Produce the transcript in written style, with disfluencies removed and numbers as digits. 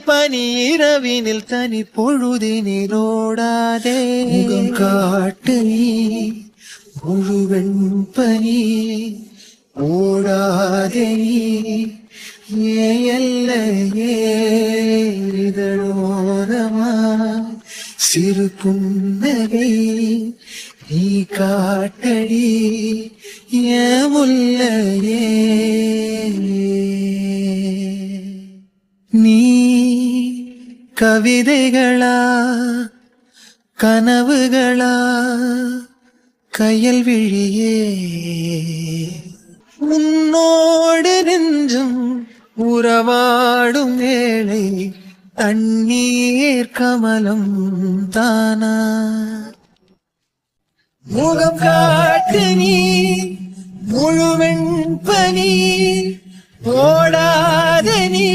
பனி இரவினில் தனி பொழுதினிலோடாதே முகம் காட்டு நீ முழுவெண் பனி ஓடாதே ஏல்லையே இதழோரமா சிறு புன்னகை நீ காட்டடி ஏமுல்லையே நீ கவிதைகளா கனவுகளா கையல் விழியே உன்னோடு நெஞ்சும் உறவாடும் வேளை தண்ணீர் கமலம் தானா முகம் காட்டு நீ முழுவெண் பனி ஓடாத நீ